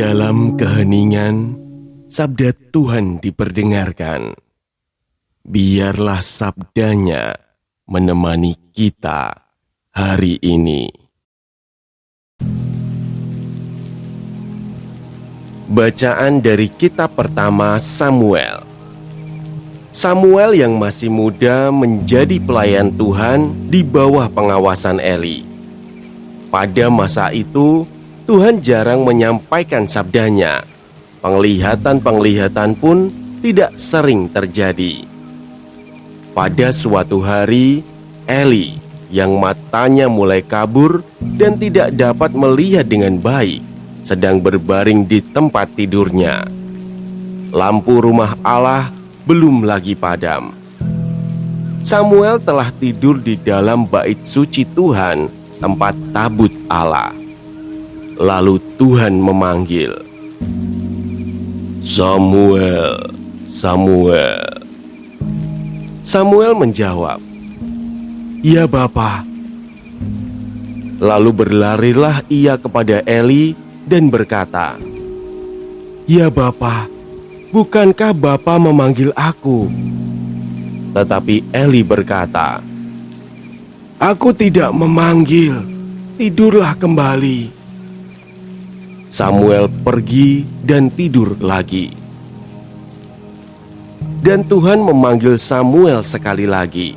Dalam keheningan, sabda Tuhan diperdengarkan. Biarlah sabdanya menemani kita hari ini. Bacaan dari kitab pertama Samuel. Samuel yang masih muda menjadi pelayan Tuhan di bawah pengawasan Eli. Pada masa itu, Tuhan jarang menyampaikan sabdanya. Penglihatan-penglihatan pun tidak sering terjadi. Pada suatu hari, Eli yang matanya mulai kabur dan tidak dapat melihat dengan baik, sedang berbaring di tempat tidurnya. Lampu rumah Allah belum lagi padam. Samuel telah tidur di dalam bait suci Tuhan, tempat tabut Allah. Lalu Tuhan memanggil, "Samuel, Samuel." Samuel menjawab, "Ya Bapa." Lalu berlarilah ia kepada Eli dan berkata, "Ya Bapa, bukankah Bapa memanggil aku?" Tetapi Eli berkata, "Aku tidak memanggil, tidurlah kembali." Samuel pergi dan tidur lagi. Dan Tuhan memanggil Samuel sekali lagi.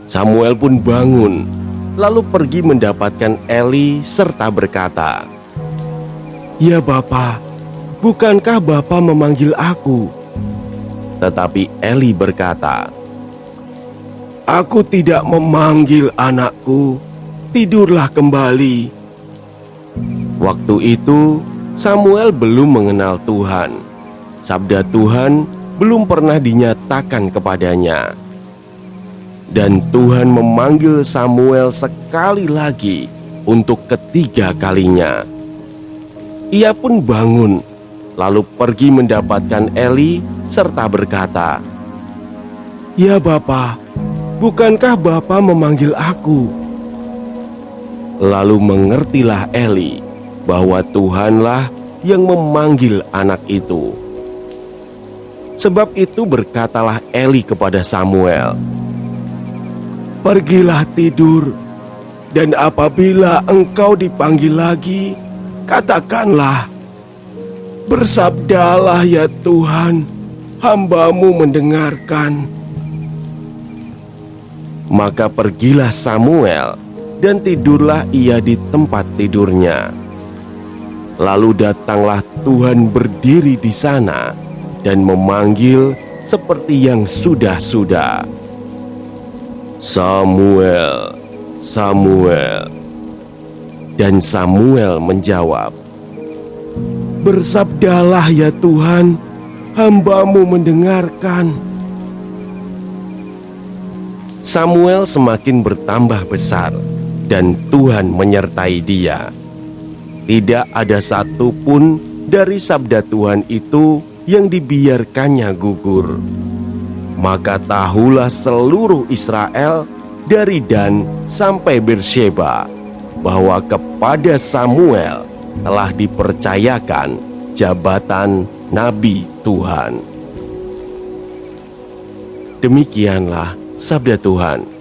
Samuel pun bangun, lalu pergi mendapatkan Eli serta berkata, "Ya Bapa, bukankah Bapa memanggil aku?" Tetapi Eli berkata, "Aku tidak memanggil anakku, tidurlah kembali." Waktu itu Samuel belum mengenal Tuhan. Sabda Tuhan belum pernah dinyatakan kepadanya. Dan Tuhan memanggil Samuel sekali lagi untuk ketiga kalinya. Ia pun bangun, lalu pergi mendapatkan Eli serta berkata, "Ya Bapa, bukankah Bapa memanggil aku?" Lalu mengertilah Eli bahwa Tuhanlah yang memanggil anak itu. Sebab itu berkatalah Eli kepada Samuel, "Pergilah tidur, dan apabila engkau dipanggil lagi, katakanlah, 'Bersabdalah ya Tuhan, hamba-Mu mendengarkan.'" Maka pergilah Samuel, dan tidurlah ia di tempat tidurnya. Lalu datanglah Tuhan berdiri di sana dan memanggil seperti yang sudah-sudah, "Samuel, Samuel." Dan Samuel menjawab, "Bersabdalah ya Tuhan, hamba-Mu mendengarkan." Samuel semakin bertambah besar, dan Tuhan menyertai dia. Tidak ada satupun dari sabda Tuhan itu yang dibiarkannya gugur. Maka tahulah seluruh Israel dari Dan sampai Beersheba bahwa kepada Samuel telah dipercayakan jabatan Nabi Tuhan. Demikianlah sabda Tuhan.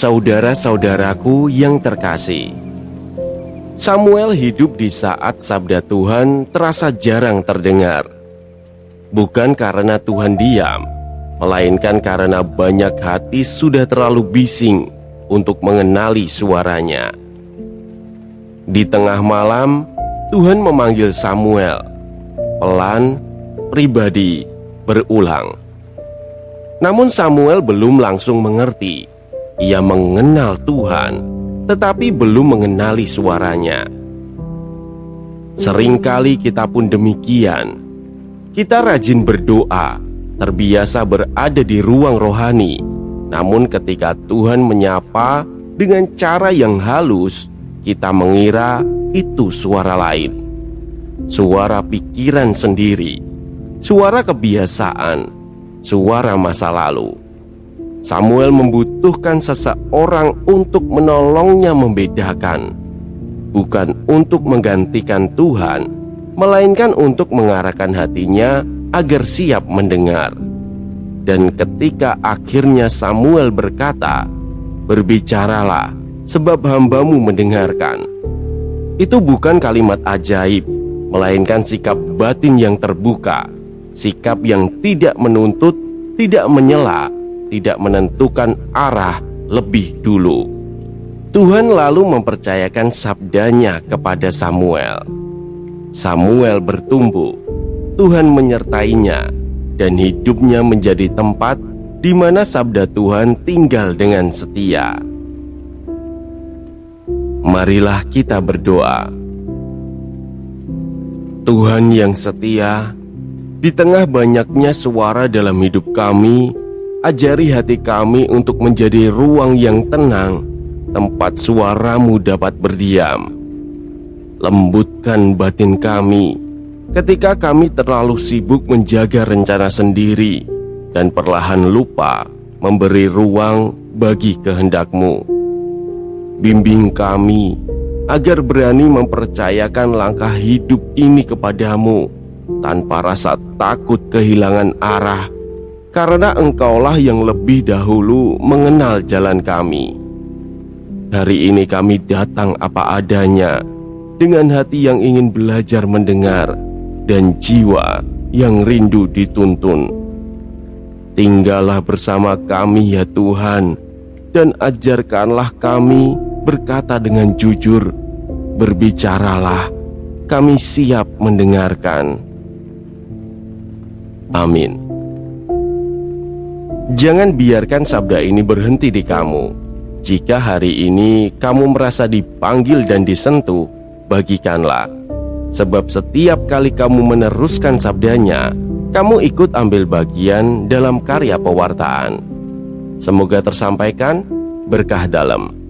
Saudara-saudaraku yang terkasih, Samuel hidup di saat sabda Tuhan terasa jarang terdengar. Bukan karena Tuhan diam, melainkan karena banyak hati sudah terlalu bising untuk mengenali suaranya. Di tengah malam, Tuhan memanggil Samuel, pelan, pribadi, berulang. Namun Samuel belum langsung mengerti. Ia mengenal Tuhan, tetapi belum mengenali suaranya. Seringkali kita pun demikian. Kita rajin berdoa, terbiasa berada di ruang rohani. Namun ketika Tuhan menyapa dengan cara yang halus, kita mengira itu suara lain. Suara pikiran sendiri, suara kebiasaan, suara masa lalu. Samuel membutuhkan seseorang untuk menolongnya membedakan, bukan untuk menggantikan Tuhan, melainkan untuk mengarahkan hatinya agar siap mendengar. Dan ketika akhirnya Samuel berkata, "Berbicaralah, sebab hambamu mendengarkan." Itu bukan kalimat ajaib, melainkan sikap batin yang terbuka, sikap yang tidak menuntut, tidak menyela, tidak menentukan arah lebih dulu. Tuhan lalu mempercayakan sabdanya kepada Samuel. Samuel bertumbuh, Tuhan menyertainya, dan hidupnya menjadi tempat di mana sabda Tuhan tinggal dengan setia. Marilah kita berdoa. Tuhan yang setia, di tengah banyaknya suara dalam hidup kami, ajari hati kami untuk menjadi ruang yang tenang, tempat suara-Mu dapat berdiam. Lembutkan batin kami ketika kami terlalu sibuk menjaga rencana sendiri dan perlahan lupa memberi ruang bagi kehendak-Mu. Bimbing kami agar berani mempercayakan langkah hidup ini kepadamu tanpa rasa takut kehilangan arah, karena Engkaulah yang lebih dahulu mengenal jalan kami. Hari ini kami datang apa adanya, dengan hati yang ingin belajar mendengar dan jiwa yang rindu dituntun. Tinggallah bersama kami ya Tuhan, dan ajarkanlah kami berkata dengan jujur. Berbicaralah, kami siap mendengarkan. Amin. Jangan biarkan sabda ini berhenti di kamu. Jika hari ini kamu merasa dipanggil dan disentuh, bagikanlah. Sebab setiap kali kamu meneruskan sabdanya, kamu ikut ambil bagian dalam karya pewartaan. Semoga tersampaikan berkah dalam.